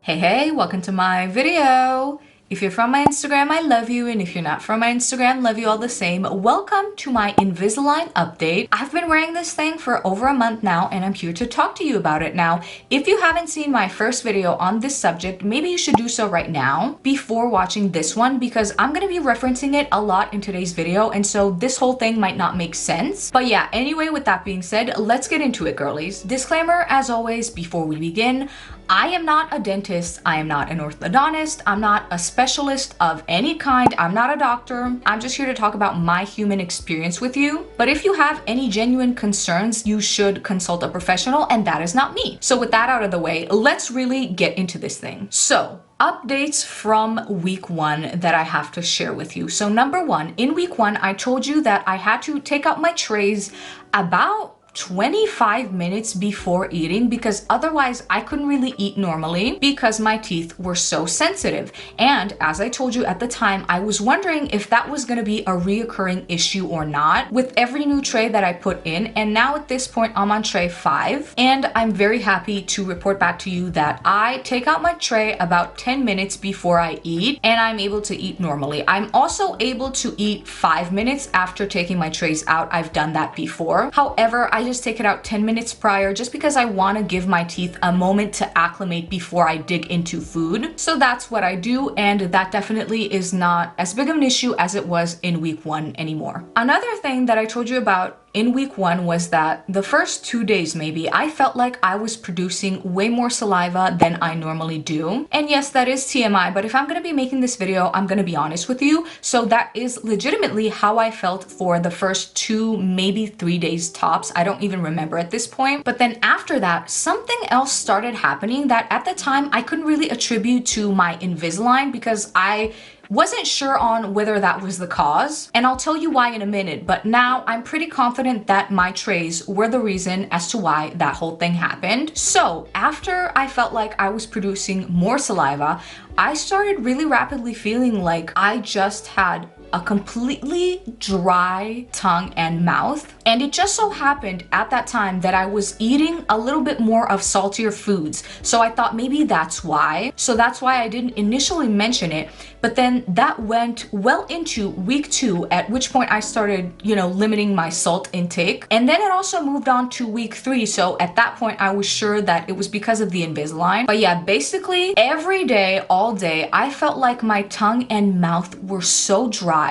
Hey, welcome to my video. If you're from my Instagram, I love you, and if you're not from my Instagram, love you all the same. Welcome to my Invisalign update. I've been wearing this thing for over a month now, and I'm here to talk to you about it. Now, if you haven't seen my first video on this subject, maybe you should do so right now before watching this one, because I'm gonna be referencing it a lot in today's video, and so this whole thing might not make sense. But yeah, anyway, with that being said, let's get into it, girlies. Disclaimer, as always, before we begin, I am not a dentist, I am not an orthodontist, I'm not a specialist of any kind, I'm not a doctor. I'm just here to talk about my human experience with you. But if you have any genuine concerns, you should consult a professional, and that is not me. So with that out of the way, let's really get into this thing. So, updates from week 1 that I have to share with you. So number 1, in week 1, I told you that I had to take out my trays about 25 minutes before eating, because otherwise I couldn't really eat normally because my teeth were so sensitive. And as I told you at the time, I was wondering if that was going to be a reoccurring issue or not with every new tray that I put in. And now at this point, I'm on tray 5, and I'm very happy to report back to you that I take out my tray about 10 minutes before I eat, and I'm able to eat normally. I'm also able to eat 5 minutes after taking my trays out. I've done that before. However, I just take it out 10 minutes prior just because I want to give my teeth a moment to acclimate before I dig into food. So that's what I do, and that definitely is not as big of an issue as it was in week 1 anymore. Another thing that I told you about in week 1 was that the first 2 days maybe, I felt like I was producing way more saliva than I normally do. And yes, that is TMI, but if I'm gonna be making this video, I'm gonna be honest with you. So that is legitimately how I felt for the first 2, maybe 3 days tops. I don't even remember at this point. But then after that, something else started happening that at the time I couldn't really attribute to my Invisalign, because I wasn't sure on whether that was the cause, and I'll tell you why in a minute. But now I'm pretty confident that my trays were the reason as to why that whole thing happened. So after I felt like I was producing more saliva, I started really rapidly feeling like I just had a completely dry tongue and mouth. And it just so happened at that time that I was eating a little bit more of saltier foods. So I thought maybe that's why. So that's why I didn't initially mention it. But then that went well into week 2, at which point I started, limiting my salt intake. And then it also moved on to week 3. So at that point, I was sure that it was because of the Invisalign. But yeah, basically every day, all day, I felt like my tongue and mouth were so dry.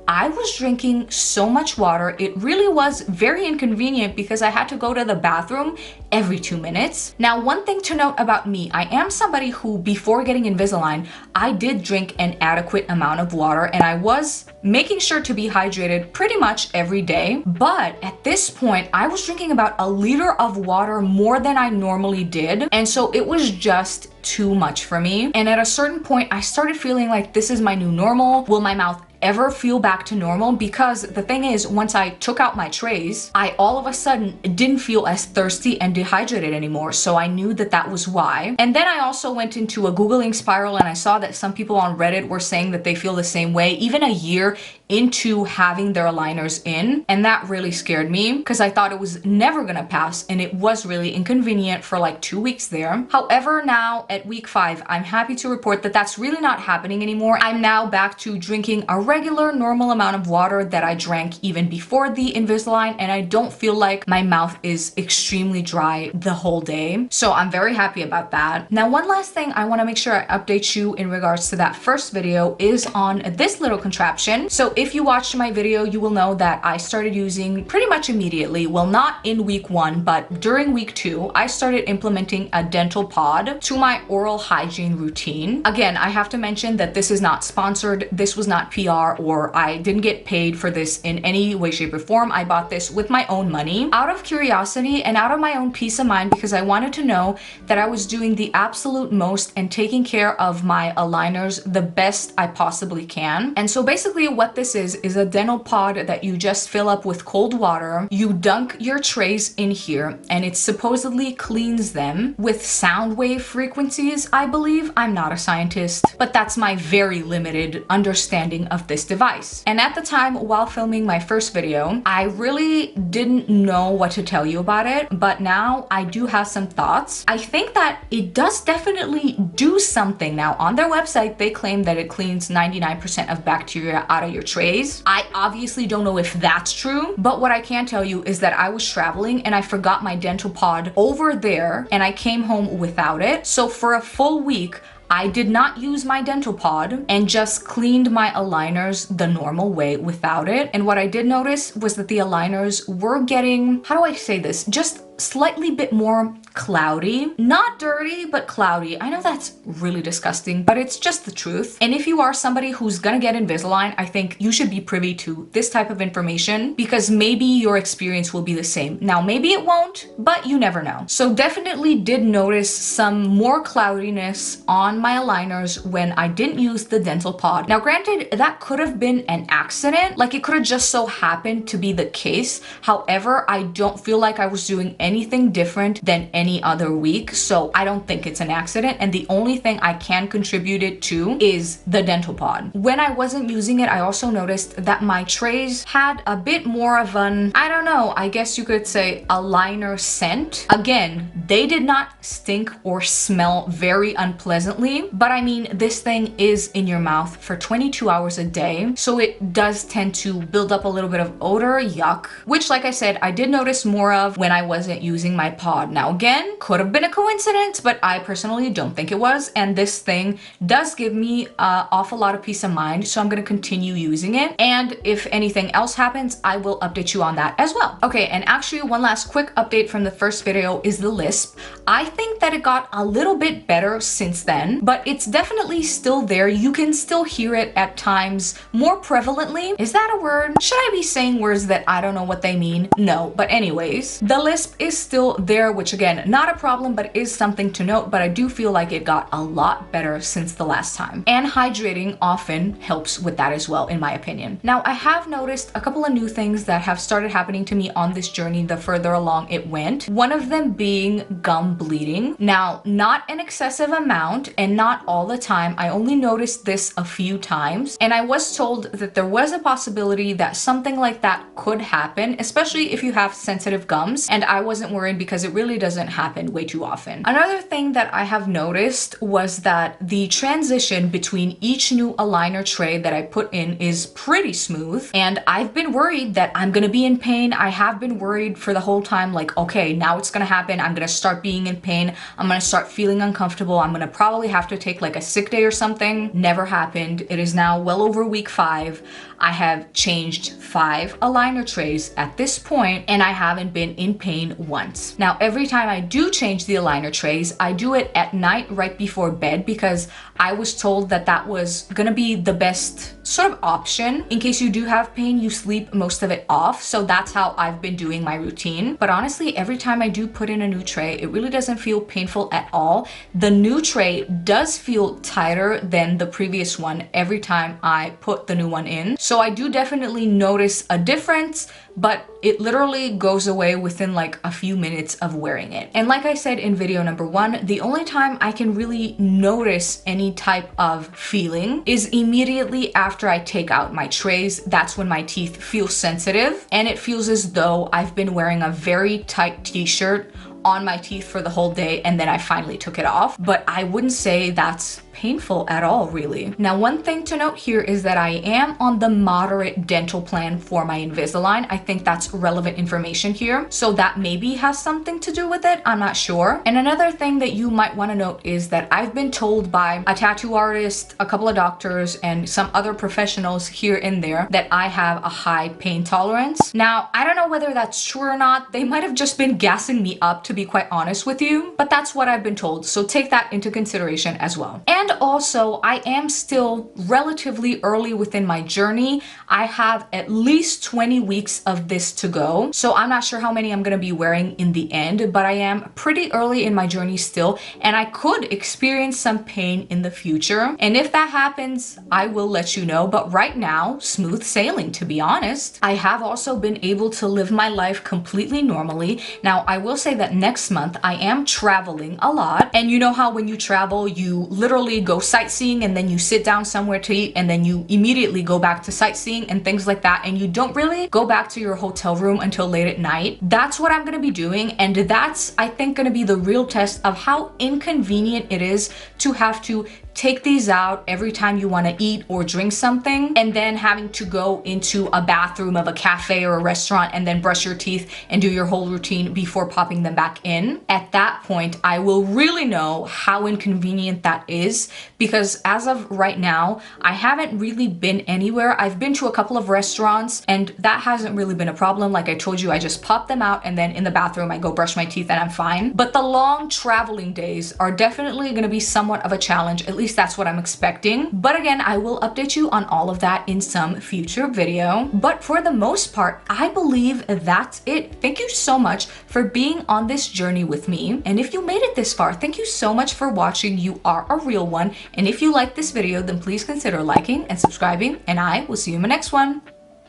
I was drinking so much water. It really was very inconvenient because I had to go to the bathroom every 2 minutes. Now, one thing to note about me, I am somebody who, before getting Invisalign, I did drink an adequate amount of water, and I was making sure to be hydrated pretty much every day. But at this point, I was drinking about a liter of water more than I normally did. And so it was just too much for me. And at a certain point, I started feeling like this is my new normal. Will my mouth ever feel back to normal? Because the thing is, once I took out my trays, I all of a sudden didn't feel as thirsty and dehydrated anymore. So I knew that that was why. And then I also went into a Googling spiral, and I saw that some people on Reddit were saying that they feel the same way even a year into having their aligners in. And that really scared me because I thought it was never gonna pass, and it was really inconvenient for like 2 weeks there. However, now at week 5, I'm happy to report that that's really not happening anymore. I'm now back to drinking a regular normal amount of water that I drank even before the Invisalign, and I don't feel like my mouth is extremely dry the whole day. So I'm very happy about that. Now, one last thing I want to make sure I update you in regards to that first video is on this little contraption. So if you watched my video, you will know that I started using pretty much immediately, well, not in week 1, but during week 2, I started implementing a dental pod to my oral hygiene routine. Again, I have to mention that this is not sponsored. This was not PR, or I didn't get paid for this in any way, shape, or form. I bought this with my own money out of curiosity and out of my own peace of mind, because I wanted to know that I was doing the absolute most and taking care of my aligners the best I possibly can. And so basically what this this is a dental pod that you just fill up with cold water. You dunk your trays in here and it supposedly cleans them with sound wave frequencies, I believe. I'm not a scientist, but that's my very limited understanding of this device. And at the time, while filming my first video, I really didn't know what to tell you about it, but now I do have some thoughts. I think that it does definitely do something. Now, on their website, they claim that it cleans 99% of bacteria out of your trays. I obviously don't know if that's true, but what I can tell you is that I was traveling and I forgot my dental pod over there and I came home without it. So for a full week, I did not use my dental pod and just cleaned my aligners the normal way without it. And what I did notice was that the aligners were getting, how do I say this? Just slightly bit more cloudy. Not dirty, but cloudy. I know that's really disgusting, but it's just the truth. And if you are somebody who's gonna get Invisalign, I think you should be privy to this type of information because maybe your experience will be the same. Now, maybe it won't, but you never know. So definitely did notice some more cloudiness on my aligners when I didn't use the dental pod. Now, granted, that could have been an accident. Like it could have just so happened to be the case. However, I don't feel like I was doing anything different than any other week. So I don't think it's an accident. And the only thing I can contribute it to is the dental pod. When I wasn't using it, I also noticed that my trays had a bit more of an, I don't know, I guess you could say aligner scent. Again, they did not stink or smell very unpleasantly, but I mean, this thing is in your mouth for 22 hours a day. So it does tend to build up a little bit of odor, yuck, which like I said, I did notice more of when I wasn't using my pod. Now again, could have been a coincidence, but I personally don't think it was. And this thing does give me an awful lot of peace of mind. So I'm going to continue using it. And if anything else happens, I will update you on that as well. Okay. And actually one last quick update from the first video is the lisp. I think that it got a little bit better since then, but it's definitely still there. You can still hear it at times more prevalently. Is that a word? Should I be saying words that I don't know what they mean? No, but anyways, the lisp is still there, which again, not a problem, but is something to note. But I do feel like it got a lot better since the last time. And hydrating often helps with that as well, in my opinion. Now, I have noticed a couple of new things that have started happening to me on this journey the further along it went. One of them being gum bleeding. Now, not an excessive amount and not all the time. I only noticed this a few times. And I was told that there was a possibility that something like that could happen, especially if you have sensitive gums. And I wasn't worried because it really doesn't happen way too often. Another thing that I have noticed was that the transition between each new aligner tray that I put in is pretty smooth. And I've been worried that I'm gonna be in pain. I have been worried for the whole time, like, okay, now it's gonna happen. I'm gonna start being in pain. I'm gonna start feeling uncomfortable. I'm gonna probably have to take like a sick day or something. Never happened. It is now well over week 5. I have changed 5 aligner trays at this point, and I haven't been in pain once. Now, every time I do change the aligner trays, I do it at night right before bed because I was told that that was gonna be the best sort of option. In case you do have pain, you sleep most of it off. So that's how I've been doing my routine. But honestly, every time I do put in a new tray, it really doesn't feel painful at all. The new tray does feel tighter than the previous one every time I put the new one in. So I do definitely notice a difference, but it literally goes away within like a few minutes of wearing it. And like I said in video number 1, the only time I can really notice any type of feeling is immediately after I take out my trays. That's when my teeth feel sensitive and it feels as though I've been wearing a very tight t-shirt on my teeth for the whole day and then I finally took it off. But I wouldn't say that's painful at all, really. Now, one thing to note here is that I am on the moderate dental plan for my Invisalign. I think that's relevant information here. So that maybe has something to do with it. I'm not sure. And another thing that you might want to note is that I've been told by a tattoo artist, a couple of doctors, and some other professionals here and there that I have a high pain tolerance. Now, I don't know whether that's true or not. They might have just been gassing me up, to to be quite honest with you, but that's what I've been told. So take that into consideration as well. And also, I am still relatively early within my journey. I have at least 20 weeks of this to go. So I'm not sure how many I'm going to be wearing in the end, but I am pretty early in my journey still, and I could experience some pain in the future. And if that happens, I will let you know. But right now, smooth sailing, to be honest. I have also been able to live my life completely normally. Now, I will say that next month I am traveling a lot. And you know how when you travel, you literally go sightseeing and then you sit down somewhere to eat and then you immediately go back to sightseeing and things like that. And you don't really go back to your hotel room until late at night. That's what I'm going to be doing. And that's, I think, going to be the real test of how inconvenient it is to have to take these out every time you want to eat or drink something, and then having to go into a bathroom of a cafe or a restaurant and then brush your teeth and do your whole routine before popping them back in. At that point, I will really know how inconvenient that is, because as of right now, I haven't really been anywhere. I've been to a couple of restaurants and that hasn't really been a problem. Like I told you, I just pop them out and then in the bathroom I go brush my teeth and I'm fine. But the long traveling days are definitely going to be somewhat of a challenge. At least that's what I'm expecting. But again, I will update you on all of that in some future video. But for the most part, I believe that's it. Thank you so much for being on this journey with me. And if you made it this far, thank you so much for watching. You are a real one. And if you like this video, then please consider liking and subscribing, and I will see you in my next one.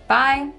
Bye.